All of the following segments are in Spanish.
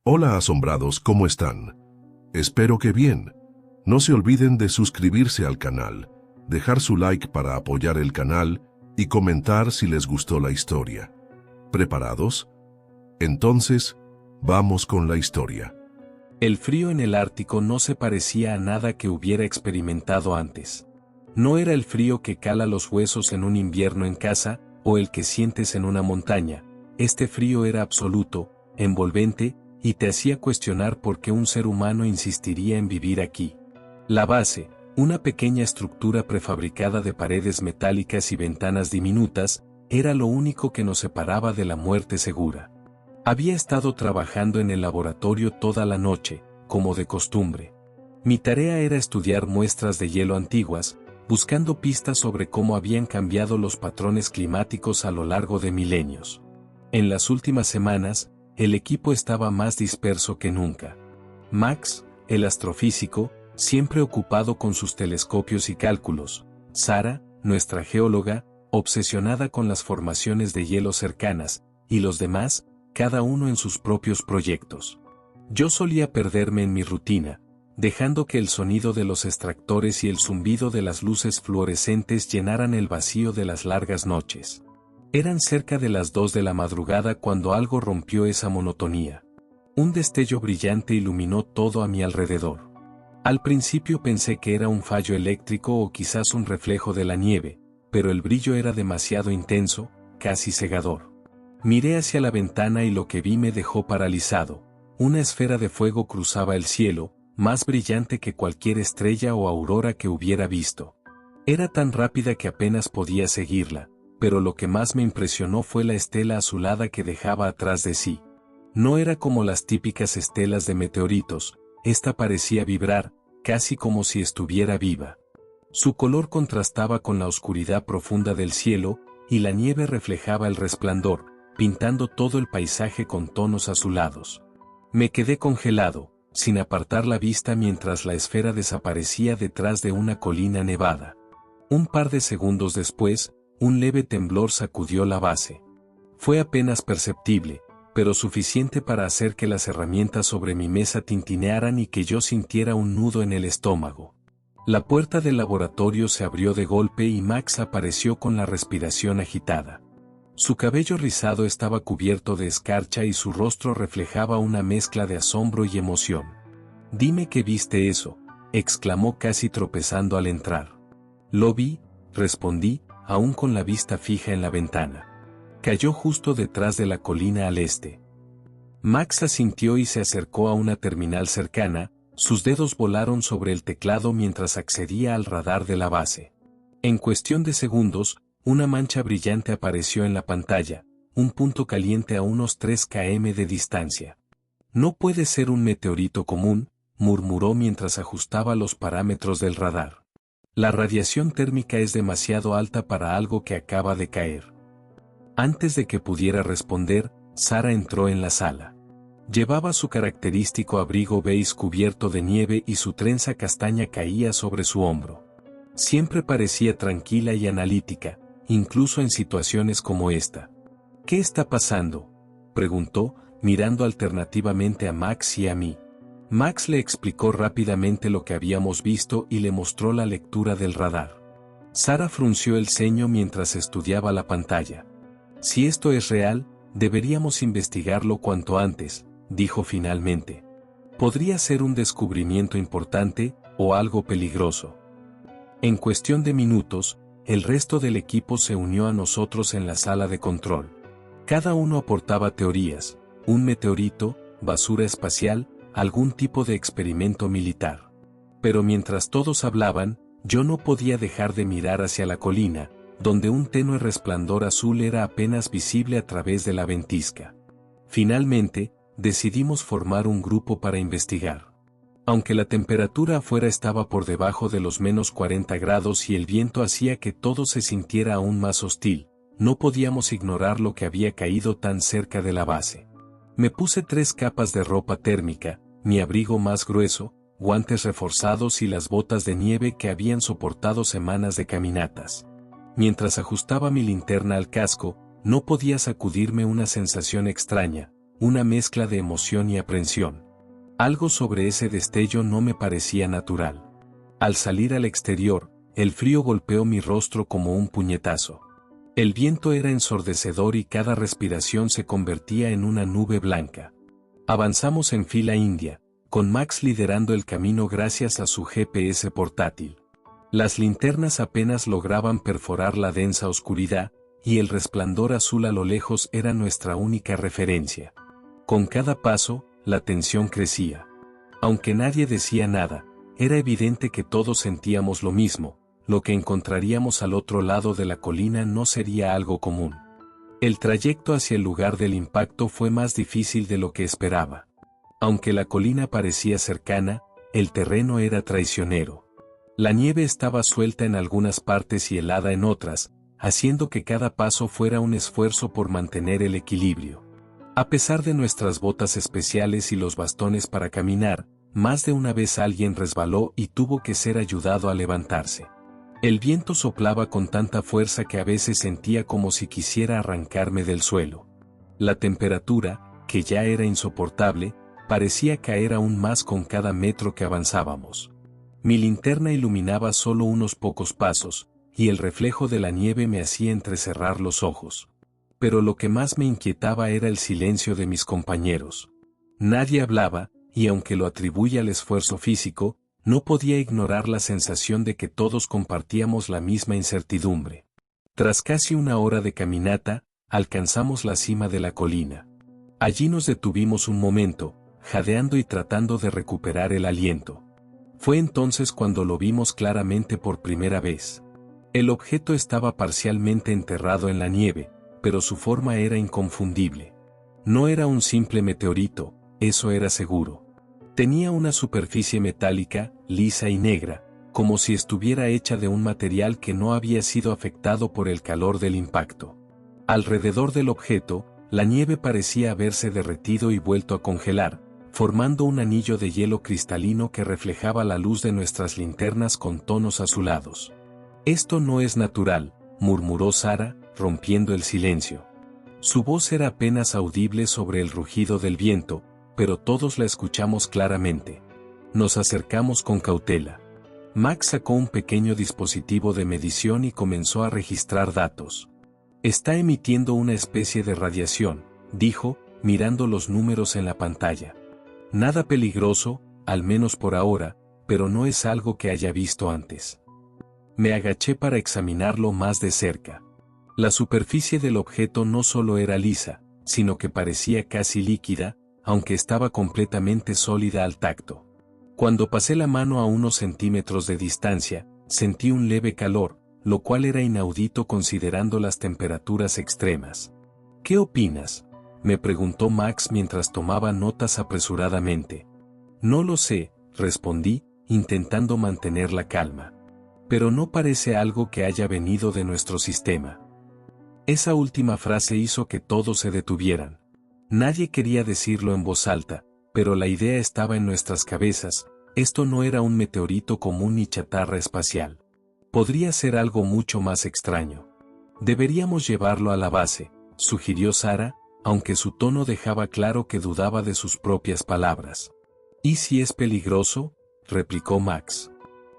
Hola asombrados, ¿cómo están? Espero que bien. No se olviden de suscribirse al canal, dejar su like para apoyar el canal y comentar si les gustó la historia. ¿Preparados? Entonces, vamos con la historia. El frío en el Ártico no se parecía a nada que hubiera experimentado antes. No era el frío que cala los huesos en un invierno en casa, o el que sientes en una montaña. Este frío era absoluto, envolvente, y te hacía cuestionar por qué un ser humano insistiría en vivir aquí. La base, una pequeña estructura prefabricada de paredes metálicas y ventanas diminutas, era lo único que nos separaba de la muerte segura. Había estado trabajando en el laboratorio toda la noche, como de costumbre. Mi tarea era estudiar muestras de hielo antiguas, buscando pistas sobre cómo habían cambiado los patrones climáticos a lo largo de milenios. En las últimas semanas, el equipo estaba más disperso que nunca. Max, el astrofísico, siempre ocupado con sus telescopios y cálculos. Sara, nuestra geóloga, obsesionada con las formaciones de hielo cercanas, y los demás, cada uno en sus propios proyectos. Yo solía perderme en mi rutina, dejando que el sonido de los extractores y el zumbido de las luces fluorescentes llenaran el vacío de las largas noches. Eran cerca de las 2 de la madrugada cuando algo rompió esa monotonía. Un destello brillante iluminó todo a mi alrededor. Al principio pensé que era un fallo eléctrico o quizás un reflejo de la nieve, pero el brillo era demasiado intenso, casi cegador. Miré hacia la ventana y lo que vi me dejó paralizado. Una esfera de fuego cruzaba el cielo, más brillante que cualquier estrella o aurora que hubiera visto. Era tan rápida que apenas podía seguirla, pero lo que más me impresionó fue la estela azulada que dejaba atrás de sí. No era como las típicas estelas de meteoritos, esta parecía vibrar, casi como si estuviera viva. Su color contrastaba con la oscuridad profunda del cielo, y la nieve reflejaba el resplandor, pintando todo el paisaje con tonos azulados. Me quedé congelado, sin apartar la vista mientras la esfera desaparecía detrás de una colina nevada. Un par de segundos después, un leve temblor sacudió la base. Fue apenas perceptible, pero suficiente para hacer que las herramientas sobre mi mesa tintinearan y que yo sintiera un nudo en el estómago. La puerta del laboratorio se abrió de golpe y Max apareció con la respiración agitada. Su cabello rizado estaba cubierto de escarcha y su rostro reflejaba una mezcla de asombro y emoción. «Dime que viste eso», exclamó casi tropezando al entrar. «Lo vi», respondí, aún con la vista fija en la ventana. Cayó justo detrás de la colina al este. Max asintió y se acercó a una terminal cercana, sus dedos volaron sobre el teclado mientras accedía al radar de la base. En cuestión de segundos, una mancha brillante apareció en la pantalla, un punto caliente a unos 3 km de distancia. «No puede ser un meteorito común», murmuró mientras ajustaba los parámetros del radar. «La radiación térmica es demasiado alta para algo que acaba de caer». Antes de que pudiera responder, Sara entró en la sala. Llevaba su característico abrigo beige cubierto de nieve y su trenza castaña caía sobre su hombro. Siempre parecía tranquila y analítica, incluso en situaciones como esta. «¿Qué está pasando?», preguntó, mirando alternativamente a Max y a mí. Max le explicó rápidamente lo que habíamos visto y le mostró la lectura del radar. Sara frunció el ceño mientras estudiaba la pantalla. «Si esto es real, deberíamos investigarlo cuanto antes», dijo finalmente. «Podría ser un descubrimiento importante, o algo peligroso». En cuestión de minutos, el resto del equipo se unió a nosotros en la sala de control. Cada uno aportaba teorías: un meteorito, basura espacial, algún tipo de experimento militar. Pero mientras todos hablaban, yo no podía dejar de mirar hacia la colina, donde un tenue resplandor azul era apenas visible a través de la ventisca. Finalmente, decidimos formar un grupo para investigar. Aunque la temperatura afuera estaba por debajo de los -40 grados y el viento hacía que todo se sintiera aún más hostil, no podíamos ignorar lo que había caído tan cerca de la base. Me puse 3 capas de ropa térmica, mi abrigo más grueso, guantes reforzados y las botas de nieve que habían soportado semanas de caminatas. Mientras ajustaba mi linterna al casco, no podía sacudirme una sensación extraña, una mezcla de emoción y aprensión. Algo sobre ese destello no me parecía natural. Al salir al exterior, el frío golpeó mi rostro como un puñetazo. El viento era ensordecedor y cada respiración se convertía en una nube blanca. Avanzamos en fila india, con Max liderando el camino gracias a su GPS portátil. Las linternas apenas lograban perforar la densa oscuridad, y el resplandor azul a lo lejos era nuestra única referencia. Con cada paso, la tensión crecía. Aunque nadie decía nada, era evidente que todos sentíamos lo mismo. Lo que encontraríamos al otro lado de la colina no sería algo común. El trayecto hacia el lugar del impacto fue más difícil de lo que esperaba. Aunque la colina parecía cercana, el terreno era traicionero. La nieve estaba suelta en algunas partes y helada en otras, haciendo que cada paso fuera un esfuerzo por mantener el equilibrio. A pesar de nuestras botas especiales y los bastones para caminar, más de una vez alguien resbaló y tuvo que ser ayudado a levantarse. El viento soplaba con tanta fuerza que a veces sentía como si quisiera arrancarme del suelo. La temperatura, que ya era insoportable, parecía caer aún más con cada metro que avanzábamos. Mi linterna iluminaba solo unos pocos pasos, y el reflejo de la nieve me hacía entrecerrar los ojos. Pero lo que más me inquietaba era el silencio de mis compañeros. Nadie hablaba, y aunque lo atribuye al esfuerzo físico, no podía ignorar la sensación de que todos compartíamos la misma incertidumbre. Tras casi una hora de caminata, alcanzamos la cima de la colina. Allí nos detuvimos un momento, jadeando y tratando de recuperar el aliento. Fue entonces cuando lo vimos claramente por primera vez. El objeto estaba parcialmente enterrado en la nieve, pero su forma era inconfundible. No era un simple meteorito, eso era seguro. Tenía una superficie metálica, lisa y negra, como si estuviera hecha de un material que no había sido afectado por el calor del impacto. Alrededor del objeto, la nieve parecía haberse derretido y vuelto a congelar, formando un anillo de hielo cristalino que reflejaba la luz de nuestras linternas con tonos azulados. «Esto no es natural», murmuró Sara, rompiendo el silencio. Su voz era apenas audible sobre el rugido del viento, pero todos la escuchamos claramente. Nos acercamos con cautela. Max sacó un pequeño dispositivo de medición y comenzó a registrar datos. «Está emitiendo una especie de radiación», dijo, mirando los números en la pantalla. «Nada peligroso, al menos por ahora, pero no es algo que haya visto antes». Me agaché para examinarlo más de cerca. La superficie del objeto no solo era lisa, sino que parecía casi líquida, aunque estaba completamente sólida al tacto. Cuando pasé la mano a unos centímetros de distancia, sentí un leve calor, lo cual era inaudito considerando las temperaturas extremas. «¿Qué opinas?», me preguntó Max mientras tomaba notas apresuradamente. «No lo sé», respondí, intentando mantener la calma. «Pero no parece algo que haya venido de nuestro sistema». Esa última frase hizo que todos se detuvieran. Nadie quería decirlo en voz alta, pero la idea estaba en nuestras cabezas. Esto no era un meteorito común ni chatarra espacial. Podría ser algo mucho más extraño. «Deberíamos llevarlo a la base», sugirió Sara, aunque su tono dejaba claro que dudaba de sus propias palabras. «¿Y si es peligroso?», replicó Max.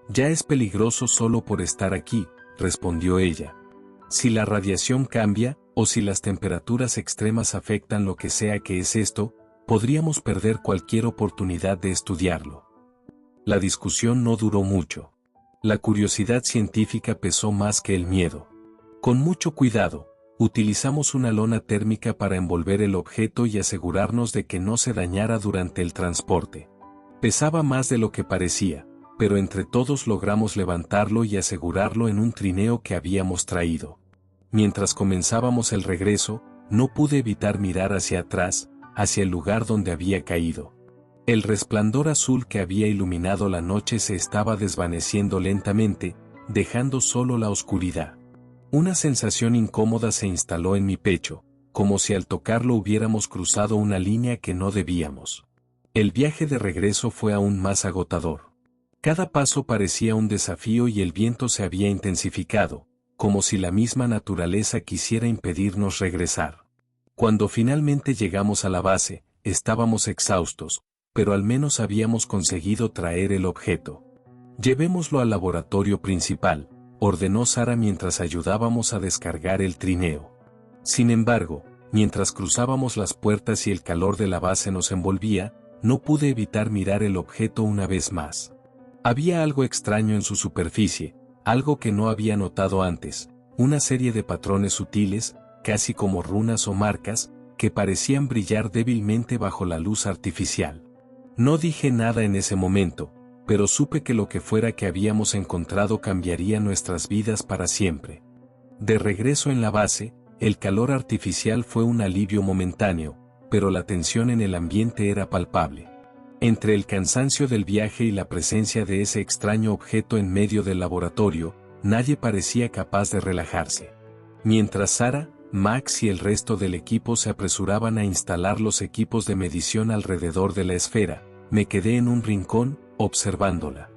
«Ya es peligroso solo por estar aquí», respondió ella. «Si la radiación cambia, o si las temperaturas extremas afectan lo que sea que es esto, podríamos perder cualquier oportunidad de estudiarlo». La discusión no duró mucho. La curiosidad científica pesó más que el miedo. Con mucho cuidado, utilizamos una lona térmica para envolver el objeto y asegurarnos de que no se dañara durante el transporte. Pesaba más de lo que parecía, pero entre todos logramos levantarlo y asegurarlo en un trineo que habíamos traído. Mientras comenzábamos el regreso, no pude evitar mirar hacia atrás, hacia el lugar donde había caído. El resplandor azul que había iluminado la noche se estaba desvaneciendo lentamente, dejando solo la oscuridad. Una sensación incómoda se instaló en mi pecho, como si al tocarlo hubiéramos cruzado una línea que no debíamos. El viaje de regreso fue aún más agotador. Cada paso parecía un desafío y el viento se había intensificado, como si la misma naturaleza quisiera impedirnos regresar. Cuando finalmente llegamos a la base, estábamos exhaustos, pero al menos habíamos conseguido traer el objeto. Llevémoslo al laboratorio principal, ordenó Sara mientras ayudábamos a descargar el trineo. Sin embargo, mientras cruzábamos las puertas y el calor de la base nos envolvía, no pude evitar mirar el objeto una vez más. Había algo extraño en su superficie, algo que no había notado antes, una serie de patrones sutiles, casi como runas o marcas, que parecían brillar débilmente bajo la luz artificial. No dije nada en ese momento, pero supe que lo que fuera que habíamos encontrado cambiaría nuestras vidas para siempre. De regreso en la base, el calor artificial fue un alivio momentáneo, pero la tensión en el ambiente era palpable. Entre el cansancio del viaje y la presencia de ese extraño objeto en medio del laboratorio, nadie parecía capaz de relajarse. Mientras Sara, Max y el resto del equipo se apresuraban a instalar los equipos de medición alrededor de la esfera, me quedé en un rincón, observándola.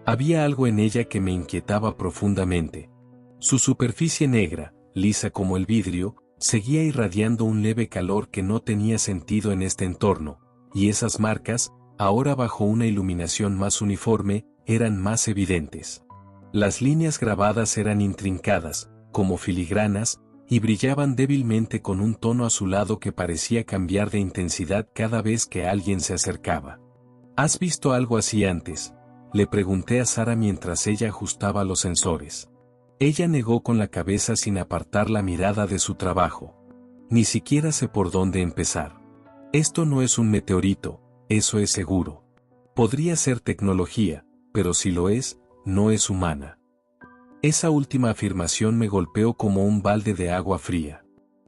Había algo en ella que me inquietaba profundamente. Su superficie negra, lisa como el vidrio, seguía irradiando un leve calor que no tenía sentido en este entorno, y esas marcas, ahora bajo una iluminación más uniforme, eran más evidentes. Las líneas grabadas eran intrincadas, como filigranas, y brillaban débilmente con un tono azulado que parecía cambiar de intensidad cada vez que alguien se acercaba. ¿Has visto algo así antes?, le pregunté a Sara mientras ella ajustaba los sensores. Ella negó con la cabeza sin apartar la mirada de su trabajo. Ni siquiera sé por dónde empezar. Esto no es un meteorito, eso es seguro. Podría ser tecnología, pero si lo es, no es humana. Esa última afirmación me golpeó como un balde de agua fría.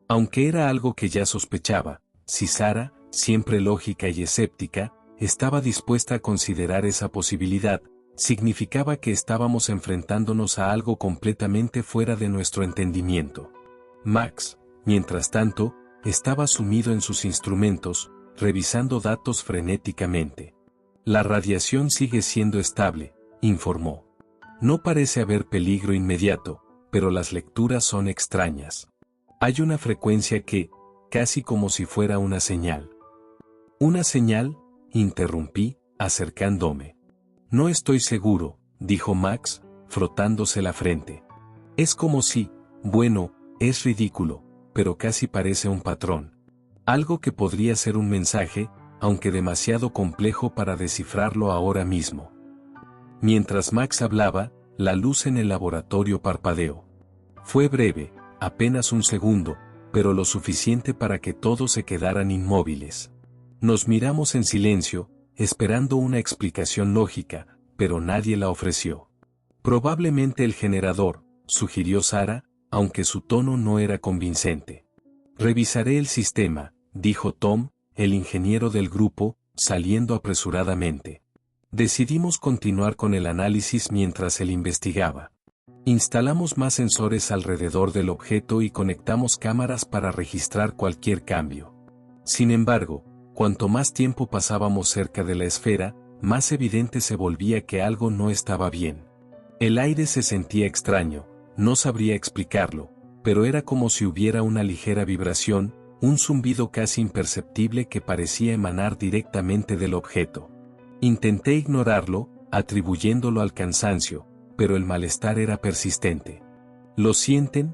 Aunque era algo que ya sospechaba, si Sara, siempre lógica y escéptica, estaba dispuesta a considerar esa posibilidad, significaba que estábamos enfrentándonos a algo completamente fuera de nuestro entendimiento. Max, mientras tanto, estaba sumido en sus instrumentos, revisando datos frenéticamente. La radiación sigue siendo estable, informó. No parece haber peligro inmediato, pero las lecturas son extrañas. Hay una frecuencia que, casi como si fuera una señal. ¿Una señal?, interrumpí, acercándome. No estoy seguro, dijo Max, frotándose la frente. Es como si, bueno, es ridículo, pero casi parece un patrón. Algo que podría ser un mensaje, aunque demasiado complejo para descifrarlo ahora mismo. Mientras Max hablaba, la luz en el laboratorio parpadeó. Fue breve, apenas un segundo, pero lo suficiente para que todos se quedaran inmóviles. Nos miramos en silencio, esperando una explicación lógica, pero nadie la ofreció. Probablemente el generador, sugirió Sara, aunque su tono no era convincente. Revisaré el sistema, dijo Tom, el ingeniero del grupo, saliendo apresuradamente. Decidimos continuar con el análisis mientras él investigaba. Instalamos más sensores alrededor del objeto y conectamos cámaras para registrar cualquier cambio. Sin embargo, cuanto más tiempo pasábamos cerca de la esfera, más evidente se volvía que algo no estaba bien. El aire se sentía extraño, no sabría explicarlo, pero era como si hubiera una ligera vibración, un zumbido casi imperceptible que parecía emanar directamente del objeto. Intenté ignorarlo, atribuyéndolo al cansancio, pero el malestar era persistente. ¿Lo sienten?,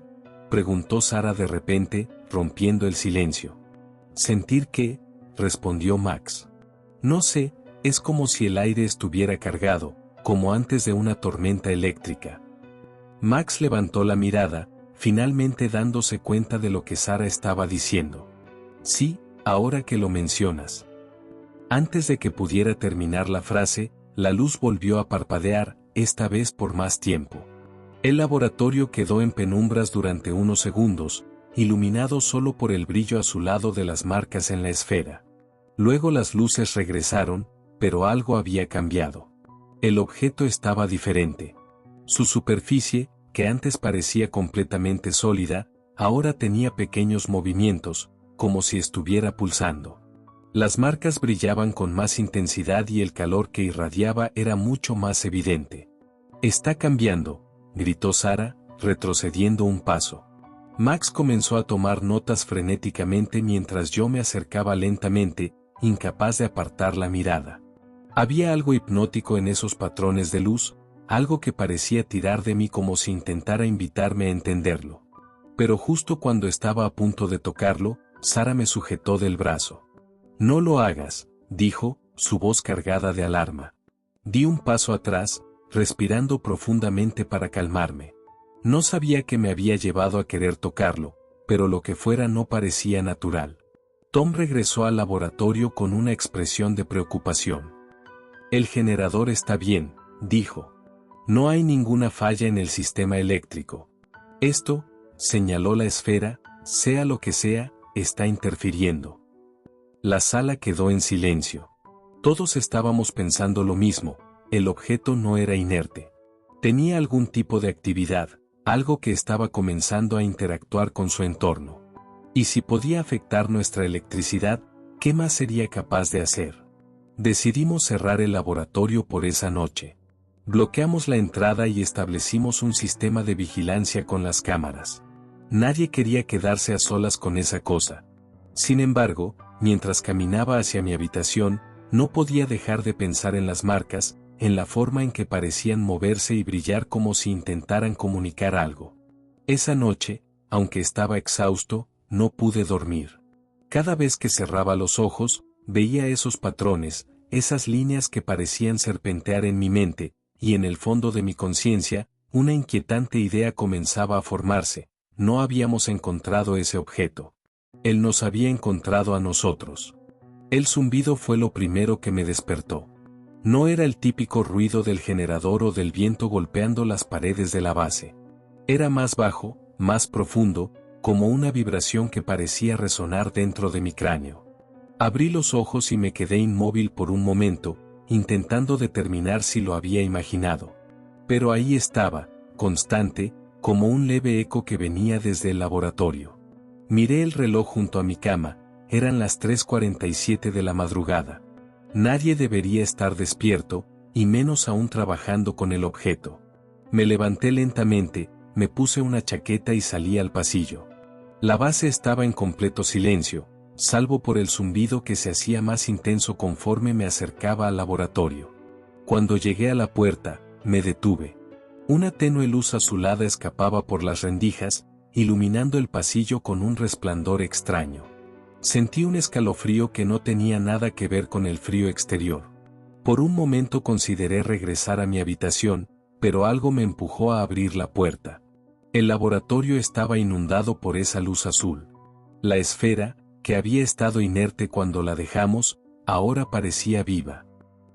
preguntó Sara de repente, rompiendo el silencio. ¿Sentir qué?, respondió Max. No sé, es como si el aire estuviera cargado, como antes de una tormenta eléctrica. Max levantó la mirada, finalmente dándose cuenta de lo que Sara estaba diciendo. Sí, ahora que lo mencionas. Antes de que pudiera terminar la frase, la luz volvió a parpadear, esta vez por más tiempo. El laboratorio quedó en penumbras durante unos segundos, iluminado solo por el brillo azulado de las marcas en la esfera. Luego las luces regresaron, pero algo había cambiado. El objeto estaba diferente. Su superficie, que antes parecía completamente sólida, ahora tenía pequeños movimientos, como si estuviera pulsando. Las marcas brillaban con más intensidad y el calor que irradiaba era mucho más evidente. «Está cambiando», gritó Sara, retrocediendo un paso. Max comenzó a tomar notas frenéticamente mientras yo me acercaba lentamente, incapaz de apartar la mirada. Había algo hipnótico en esos patrones de luz, algo que parecía tirar de mí como si intentara invitarme a entenderlo. Pero justo cuando estaba a punto de tocarlo, Sara me sujetó del brazo. «No lo hagas», dijo, su voz cargada de alarma. Di un paso atrás, respirando profundamente para calmarme. No sabía qué me había llevado a querer tocarlo, pero lo que fuera no parecía natural. Tom regresó al laboratorio con una expresión de preocupación. «El generador está bien», dijo. «No hay ninguna falla en el sistema eléctrico. Esto», señaló la esfera, «sea lo que sea, está interfiriendo». La sala quedó en silencio. Todos estábamos pensando lo mismo, el objeto no era inerte. Tenía algún tipo de actividad, algo que estaba comenzando a interactuar con su entorno. Y si podía afectar nuestra electricidad, ¿qué más sería capaz de hacer? Decidimos cerrar el laboratorio por esa noche. Bloqueamos la entrada y establecimos un sistema de vigilancia con las cámaras. Nadie quería quedarse a solas con esa cosa. Sin embargo, mientras caminaba hacia mi habitación, no podía dejar de pensar en las marcas, en la forma en que parecían moverse y brillar como si intentaran comunicar algo. Esa noche, aunque estaba exhausto, no pude dormir. Cada vez que cerraba los ojos, veía esos patrones, esas líneas que parecían serpentear en mi mente, y en el fondo de mi conciencia, una inquietante idea comenzaba a formarse: no habíamos encontrado ese objeto. Él nos había encontrado a nosotros. El zumbido fue lo primero que me despertó. No era el típico ruido del generador o del viento golpeando las paredes de la base. Era más bajo, más profundo, como una vibración que parecía resonar dentro de mi cráneo. Abrí los ojos y me quedé inmóvil por un momento, intentando determinar si lo había imaginado. Pero ahí estaba, constante, como un leve eco que venía desde el laboratorio. Miré el reloj junto a mi cama, eran las 3:47 de la madrugada. Nadie debería estar despierto, y menos aún trabajando con el objeto. Me levanté lentamente, me puse una chaqueta y salí al pasillo. La base estaba en completo silencio, salvo por el zumbido que se hacía más intenso conforme me acercaba al laboratorio. Cuando llegué a la puerta, me detuve. Una tenue luz azulada escapaba por las rendijas, iluminando el pasillo con un resplandor extraño. Sentí un escalofrío que no tenía nada que ver con el frío exterior. Por un momento consideré regresar a mi habitación, pero algo me empujó a abrir la puerta. El laboratorio estaba inundado por esa luz azul. La esfera, que había estado inerte cuando la dejamos, ahora parecía viva.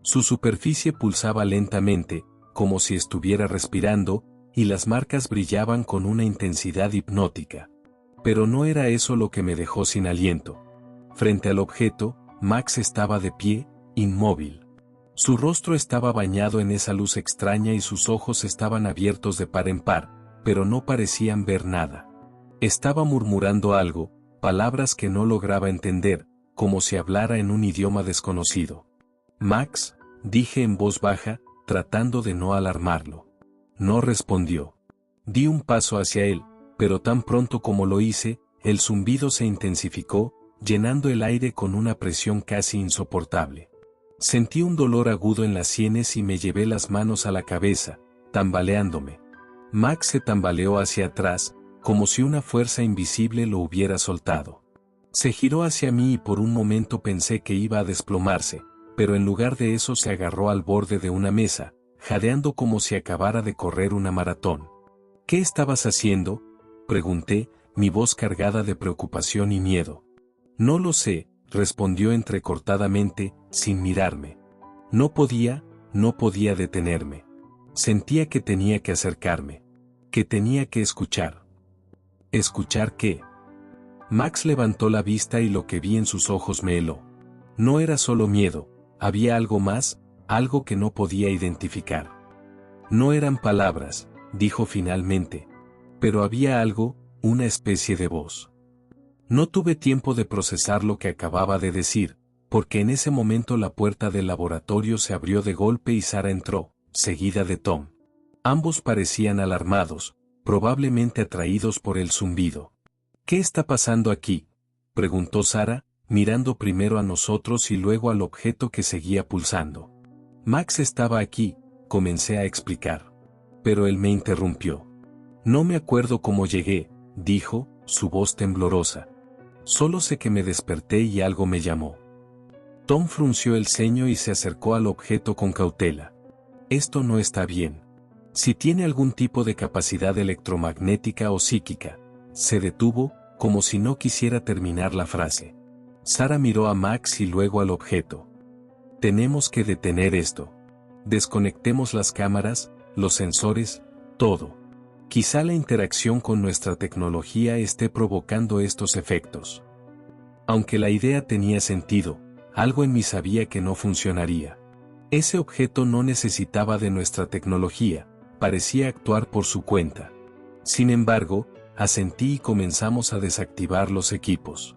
Su superficie pulsaba lentamente, como si estuviera respirando, y las marcas brillaban con una intensidad hipnótica. Pero no era eso lo que me dejó sin aliento. Frente al objeto, Max estaba de pie, inmóvil. Su rostro estaba bañado en esa luz extraña y sus ojos estaban abiertos de par en par, pero no parecían ver nada. Estaba murmurando algo, palabras que no lograba entender, como si hablara en un idioma desconocido. «Max», dije en voz baja, tratando de no alarmarlo. No respondió. Di un paso hacia él, pero tan pronto como lo hice, el zumbido se intensificó, llenando el aire con una presión casi insoportable. Sentí un dolor agudo en las sienes y me llevé las manos a la cabeza, tambaleándome. Max se tambaleó hacia atrás, como si una fuerza invisible lo hubiera soltado. Se giró hacia mí y por un momento pensé que iba a desplomarse, pero en lugar de eso se agarró al borde de una mesa, jadeando como si acabara de correr una maratón. «¿Qué estabas haciendo?», pregunté, mi voz cargada de preocupación y miedo. «No lo sé», respondió entrecortadamente, sin mirarme. No podía detenerme. Sentía que tenía que acercarme. Que tenía que escuchar. ¿Escuchar qué? Max levantó la vista y lo que vi en sus ojos me heló. No era solo miedo, había algo más, algo que no podía identificar. No eran palabras, dijo finalmente. Pero había algo, una especie de voz. No tuve tiempo de procesar lo que acababa de decir, porque en ese momento la puerta del laboratorio se abrió de golpe y Sara entró, seguida de Tom. Ambos parecían alarmados, probablemente atraídos por el zumbido. ¿Qué está pasando aquí?, preguntó Sara, mirando primero a nosotros y luego al objeto que seguía pulsando. Max estaba aquí, comencé a explicar. Pero él me interrumpió. No me acuerdo cómo llegué, dijo, su voz temblorosa. Solo sé que me desperté y algo me llamó. Tom frunció el ceño y se acercó al objeto con cautela. Esto no está bien. Si tiene algún tipo de capacidad electromagnética o psíquica. Se detuvo, como si no quisiera terminar la frase. Sara miró a Max y luego al objeto. Tenemos que detener esto. Desconectemos las cámaras, los sensores, todo. Quizá la interacción con nuestra tecnología esté provocando estos efectos. Aunque la idea tenía sentido, algo en mí sabía que no funcionaría. Ese objeto no necesitaba de nuestra tecnología, parecía actuar por su cuenta. Sin embargo, asentí y comenzamos a desactivar los equipos.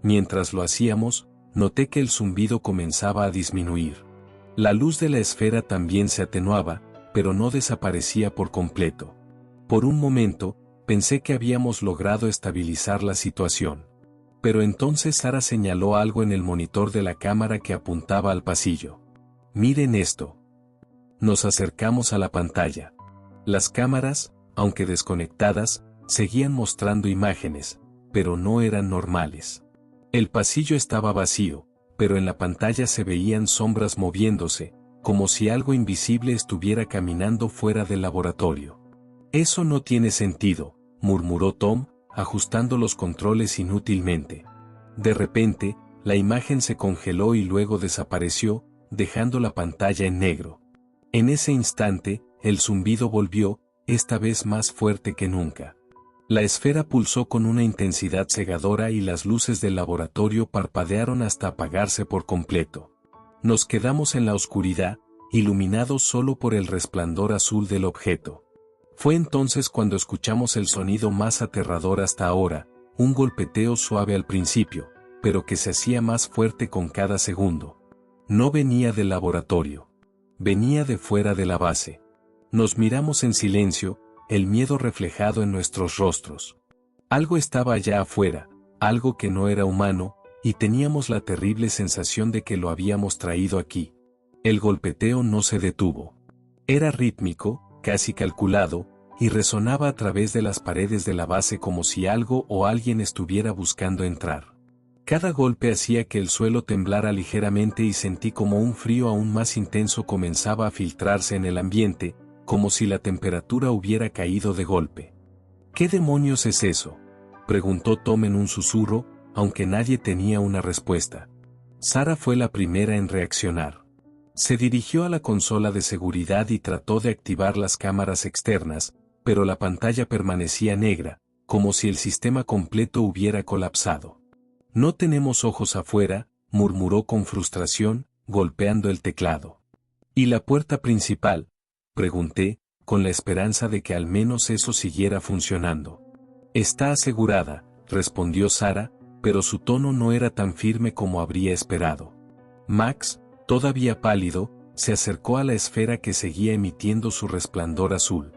Mientras lo hacíamos, noté que el zumbido comenzaba a disminuir. La luz de la esfera también se atenuaba, pero no desaparecía por completo. Por un momento, pensé que habíamos logrado estabilizar la situación. Pero entonces Sara señaló algo en el monitor de la cámara que apuntaba al pasillo. Miren esto. Nos acercamos a la pantalla. Las cámaras, aunque desconectadas, seguían mostrando imágenes, pero no eran normales. El pasillo estaba vacío, pero en la pantalla se veían sombras moviéndose, como si algo invisible estuviera caminando fuera del laboratorio. Eso no tiene sentido, murmuró Tom, ajustando los controles inútilmente. De repente, la imagen se congeló y luego desapareció, dejando la pantalla en negro. En ese instante, el zumbido volvió, esta vez más fuerte que nunca. La esfera pulsó con una intensidad cegadora y las luces del laboratorio parpadearon hasta apagarse por completo. Nos quedamos en la oscuridad, iluminados solo por el resplandor azul del objeto. Fue entonces cuando escuchamos el sonido más aterrador hasta ahora, un golpeteo suave al principio, pero que se hacía más fuerte con cada segundo. No venía del laboratorio. Venía de fuera de la base. Nos miramos en silencio, el miedo reflejado en nuestros rostros. Algo estaba allá afuera, algo que no era humano, y teníamos la terrible sensación de que lo habíamos traído aquí. El golpeteo no se detuvo. Era rítmico, casi calculado, y resonaba a través de las paredes de la base como si algo o alguien estuviera buscando entrar. Cada golpe hacía que el suelo temblara ligeramente y sentí como un frío aún más intenso comenzaba a filtrarse en el ambiente, como si la temperatura hubiera caído de golpe. ¿Qué demonios es eso?, preguntó Tom en un susurro, aunque nadie tenía una respuesta. Sara fue la primera en reaccionar. Se dirigió a la consola de seguridad y trató de activar las cámaras externas, pero la pantalla permanecía negra, como si el sistema completo hubiera colapsado. No tenemos ojos afuera, murmuró con frustración, golpeando el teclado. ¿Y la puerta principal?, pregunté, con la esperanza de que al menos eso siguiera funcionando. Está asegurada, respondió Sara, pero su tono no era tan firme como habría esperado. Max, todavía pálido, se acercó a la esfera que seguía emitiendo su resplandor azul.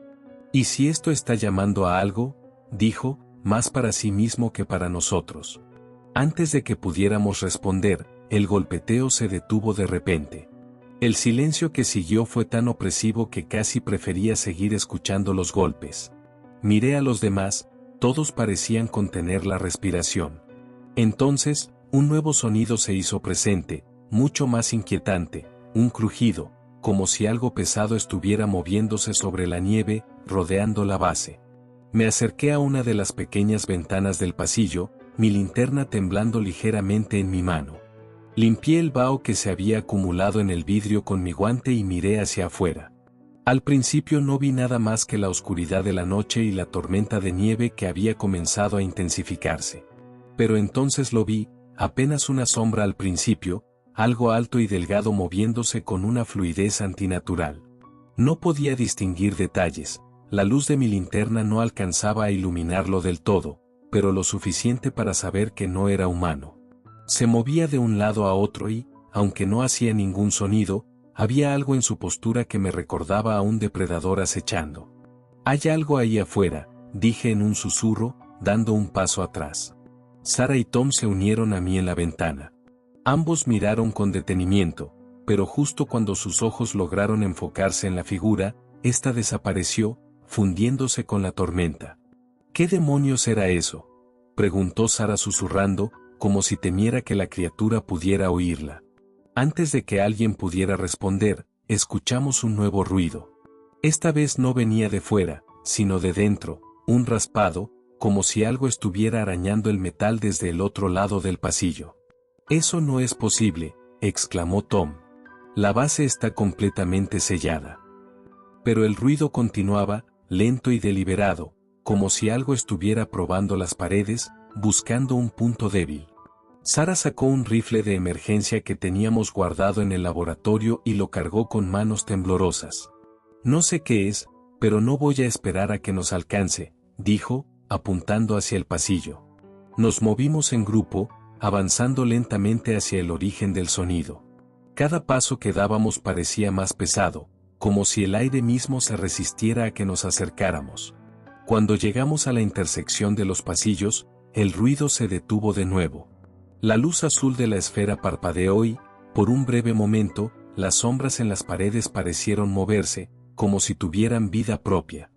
¿Y si esto está llamando a algo?, dijo, más para sí mismo que para nosotros. Antes de que pudiéramos responder, el golpeteo se detuvo de repente. El silencio que siguió fue tan opresivo que casi prefería seguir escuchando los golpes. Miré a los demás, todos parecían contener la respiración. Entonces, un nuevo sonido se hizo presente, mucho más inquietante, un crujido, como si algo pesado estuviera moviéndose sobre la nieve, rodeando la base. Me acerqué a una de las pequeñas ventanas del pasillo, mi linterna temblando ligeramente en mi mano. Limpié el vaho que se había acumulado en el vidrio con mi guante y miré hacia afuera. Al principio no vi nada más que la oscuridad de la noche y la tormenta de nieve que había comenzado a intensificarse. Pero entonces lo vi, apenas una sombra al principio, algo alto y delgado moviéndose con una fluidez antinatural. No podía distinguir detalles, la luz de mi linterna no alcanzaba a iluminarlo del todo, pero lo suficiente para saber que no era humano. Se movía de un lado a otro y, aunque no hacía ningún sonido, había algo en su postura que me recordaba a un depredador acechando. Hay algo ahí afuera, dije en un susurro, dando un paso atrás. Sara y Tom se unieron a mí en la ventana. Ambos miraron con detenimiento, pero justo cuando sus ojos lograron enfocarse en la figura, ésta desapareció, fundiéndose con la tormenta. ¿Qué demonios era eso?, preguntó Sara susurrando, como si temiera que la criatura pudiera oírla. Antes de que alguien pudiera responder, escuchamos un nuevo ruido. Esta vez no venía de fuera, sino de dentro, un raspado, como si algo estuviera arañando el metal desde el otro lado del pasillo. «Eso no es posible», exclamó Tom. «La base está completamente sellada». Pero el ruido continuaba, lento y deliberado, como si algo estuviera probando las paredes, buscando un punto débil. Sara sacó un rifle de emergencia que teníamos guardado en el laboratorio y lo cargó con manos temblorosas. «No sé qué es, pero no voy a esperar a que nos alcance», dijo, apuntando hacia el pasillo. Nos movimos en grupo, avanzando lentamente hacia el origen del sonido. Cada paso que dábamos parecía más pesado, como si el aire mismo se resistiera a que nos acercáramos. Cuando llegamos a la intersección de los pasillos, el ruido se detuvo de nuevo. La luz azul de la esfera parpadeó y, por un breve momento, las sombras en las paredes parecieron moverse, como si tuvieran vida propia.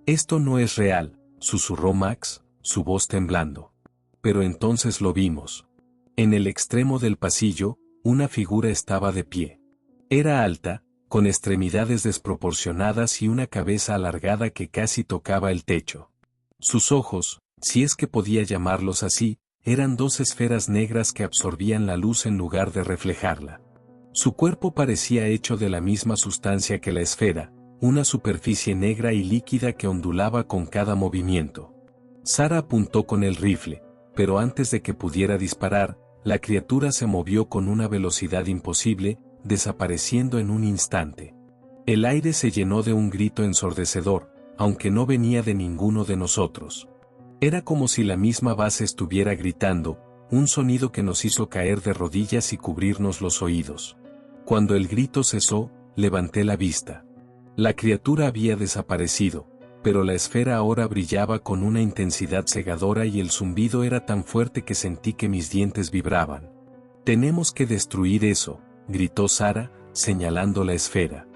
«Esto no es real», susurró Max, su voz temblando. Pero entonces lo vimos. En el extremo del pasillo, una figura estaba de pie. Era alta, con extremidades desproporcionadas y una cabeza alargada que casi tocaba el techo. Sus ojos, si es que podía llamarlos así, eran dos esferas negras que absorbían la luz en lugar de reflejarla. Su cuerpo parecía hecho de la misma sustancia que la esfera, una superficie negra y líquida que ondulaba con cada movimiento. Sara apuntó con el rifle, pero antes de que pudiera disparar, la criatura se movió con una velocidad imposible, desapareciendo en un instante. El aire se llenó de un grito ensordecedor, aunque no venía de ninguno de nosotros. Era como si la misma base estuviera gritando, un sonido que nos hizo caer de rodillas y cubrirnos los oídos. Cuando el grito cesó, levanté la vista. La criatura había desaparecido, pero la esfera ahora brillaba con una intensidad cegadora y el zumbido era tan fuerte que sentí que mis dientes vibraban. «Tenemos que destruir eso», gritó Sara, señalando la esfera.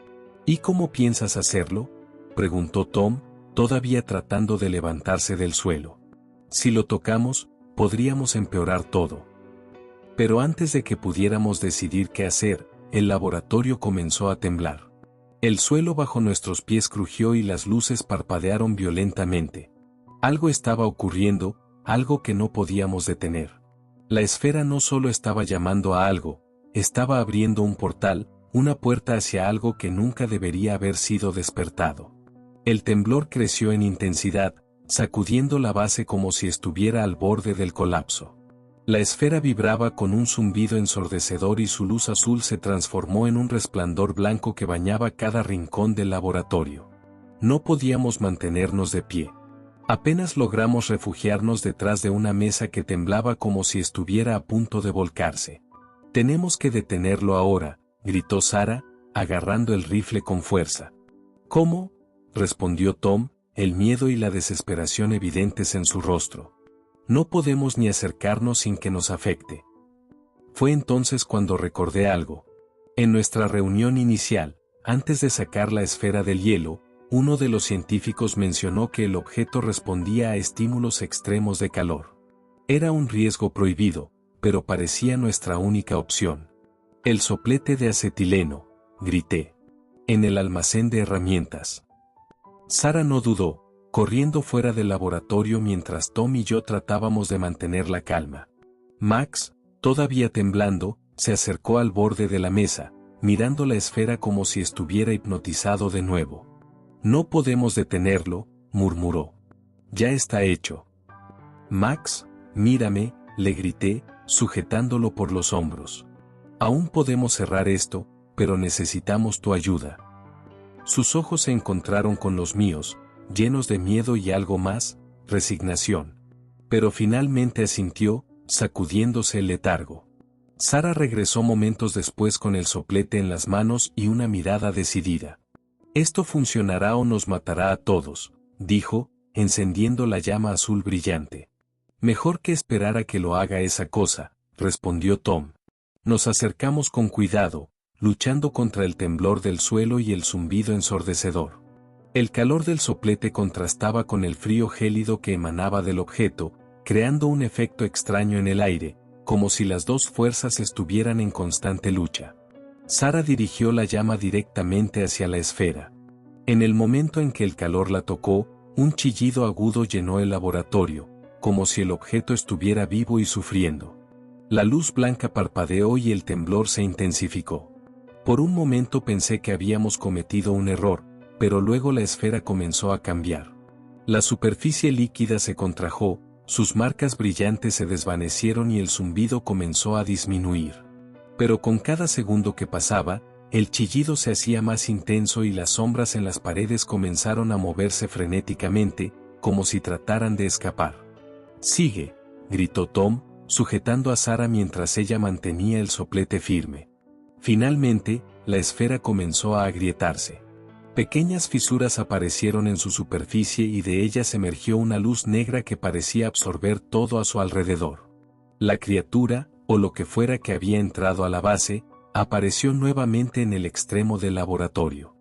«¿Y cómo piensas hacerlo?», preguntó Tom, todavía tratando de levantarse del suelo. «Si lo tocamos, podríamos empeorar todo». Pero antes de que pudiéramos decidir qué hacer, el laboratorio comenzó a temblar. El suelo bajo nuestros pies crujió y las luces parpadearon violentamente. Algo estaba ocurriendo, algo que no podíamos detener. La esfera no solo estaba llamando a algo, estaba abriendo un portal, una puerta hacia algo que nunca debería haber sido despertado. El temblor creció en intensidad, sacudiendo la base como si estuviera al borde del colapso. La esfera vibraba con un zumbido ensordecedor y su luz azul se transformó en un resplandor blanco que bañaba cada rincón del laboratorio. No podíamos mantenernos de pie. Apenas logramos refugiarnos detrás de una mesa que temblaba como si estuviera a punto de volcarse. «Tenemos que detenerlo ahora», gritó Sara, agarrando el rifle con fuerza. «¿Cómo?», respondió Tom, el miedo y la desesperación evidentes en su rostro. «No podemos ni acercarnos sin que nos afecte». Fue entonces cuando recordé algo. En nuestra reunión inicial, antes de sacar la esfera del hielo, uno de los científicos mencionó que el objeto respondía a estímulos extremos de calor. Era un riesgo prohibido, pero parecía nuestra única opción. «El soplete de acetileno», grité. «En el almacén de herramientas». Sara no dudó, corriendo fuera del laboratorio mientras Tom y yo tratábamos de mantener la calma. Max, todavía temblando, se acercó al borde de la mesa, mirando la esfera como si estuviera hipnotizado de nuevo. «No podemos detenerlo», murmuró. «Ya está hecho». «Max, mírame», le grité, sujetándolo por los hombros. «Aún podemos cerrar esto, pero necesitamos tu ayuda». Sus ojos se encontraron con los míos, llenos de miedo y algo más, resignación. Pero finalmente asintió, sacudiéndose el letargo. Sara regresó momentos después con el soplete en las manos y una mirada decidida. «Esto funcionará o nos matará a todos», dijo, encendiendo la llama azul brillante. Mejor que esperar a que lo haga esa cosa, respondió Tom. Nos acercamos con cuidado, luchando contra el temblor del suelo y el zumbido ensordecedor. El calor del soplete contrastaba con el frío gélido que emanaba del objeto, creando un efecto extraño en el aire, como si las dos fuerzas estuvieran en constante lucha. Sara dirigió la llama directamente hacia la esfera. En el momento en que el calor la tocó, un chillido agudo llenó el laboratorio, como si el objeto estuviera vivo y sufriendo. La luz blanca parpadeó y el temblor se intensificó. Por un momento pensé que habíamos cometido un error, pero luego la esfera comenzó a cambiar. La superficie líquida se contrajo, sus marcas brillantes se desvanecieron y el zumbido comenzó a disminuir. Pero con cada segundo que pasaba, el chillido se hacía más intenso y las sombras en las paredes comenzaron a moverse frenéticamente, como si trataran de escapar. «Sigue», gritó Tom, sujetando a Sara mientras ella mantenía el soplete firme. Finalmente, la esfera comenzó a agrietarse. Pequeñas fisuras aparecieron en su superficie y de ellas emergió una luz negra que parecía absorber todo a su alrededor. La criatura, o lo que fuera que había entrado a la base, apareció nuevamente en el extremo del laboratorio.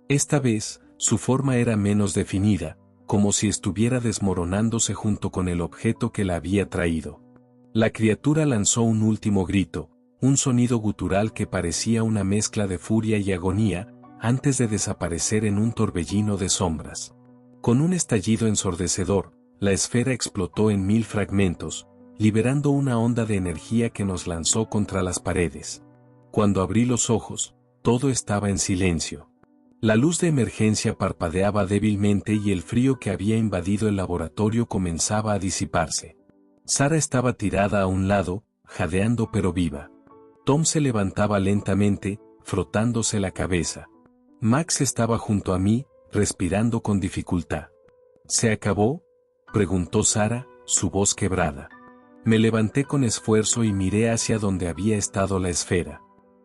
Esta vez, su forma era menos definida, como si estuviera desmoronándose junto con el objeto que la había traído. La criatura lanzó un último grito, un sonido gutural que parecía una mezcla de furia y agonía, antes de desaparecer en un torbellino de sombras. Con un estallido ensordecedor, la esfera explotó en 1000 fragmentos, liberando una onda de energía que nos lanzó contra las paredes. Cuando abrí los ojos, todo estaba en silencio. La luz de emergencia parpadeaba débilmente y el frío que había invadido el laboratorio comenzaba a disiparse. Sara estaba tirada a un lado, jadeando pero viva. Tom se levantaba lentamente, frotándose la cabeza. Max estaba junto a mí, respirando con dificultad. ¿Se acabó?, preguntó Sara, su voz quebrada. Me levanté con esfuerzo y miré hacia donde había estado la esfera.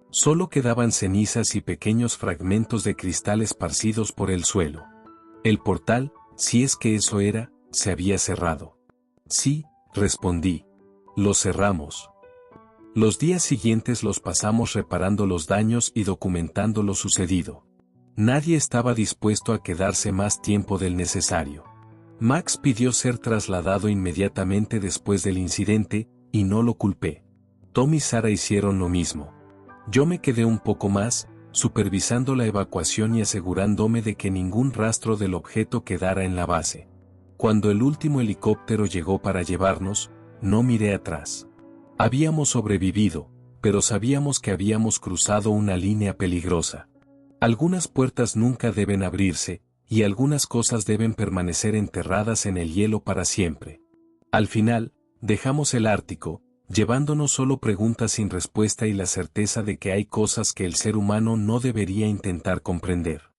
Solo quedaban cenizas y pequeños fragmentos de cristal esparcidos por el suelo. El portal, si es que eso era, se había cerrado. Sí, respondí. Lo cerramos. Los días siguientes los pasamos reparando los daños y documentando lo sucedido. Nadie estaba dispuesto a quedarse más tiempo del necesario. Max pidió ser trasladado inmediatamente después del incidente, y no lo culpé. Tom y Sara hicieron lo mismo. Yo me quedé un poco más, supervisando la evacuación y asegurándome de que ningún rastro del objeto quedara en la base. Cuando el último helicóptero llegó para llevarnos, no miré atrás. Habíamos sobrevivido, pero sabíamos que habíamos cruzado una línea peligrosa. Algunas puertas nunca deben abrirse, y algunas cosas deben permanecer enterradas en el hielo para siempre. Al final, dejamos el Ártico, llevándonos solo preguntas sin respuesta y la certeza de que hay cosas que el ser humano no debería intentar comprender.